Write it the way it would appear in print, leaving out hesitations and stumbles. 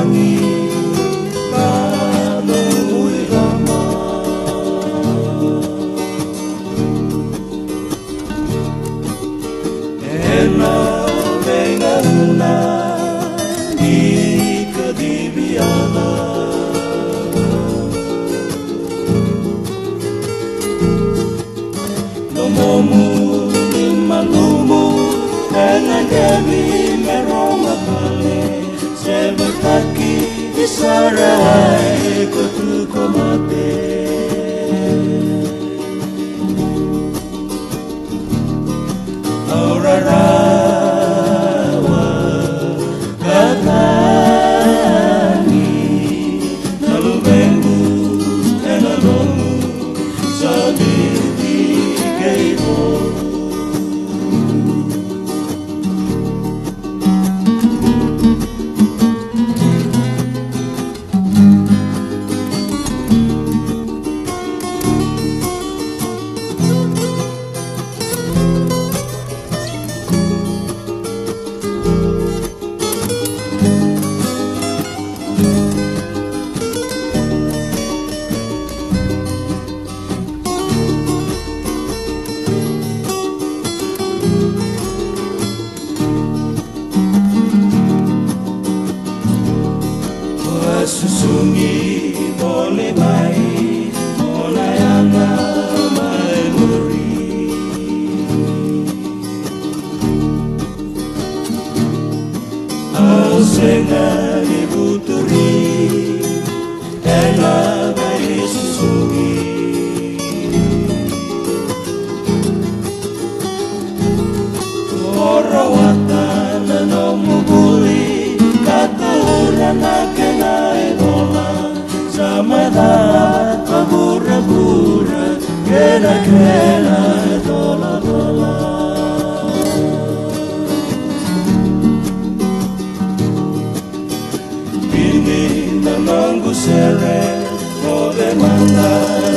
wangi kanui lama ena mengana di kedibiana nomomu di malumu dengan demi meroma bale sebekaki disarai kutu komate aurarawa katani nalubengu enalomu sabiti keibo susungi boleh baik mulai anak mai muri asenga ibu turi ela baik susungi orawatan nomu buli katuran akena Samada pabura-bura kena-kena dola-dola Bini namangku sere Ode manda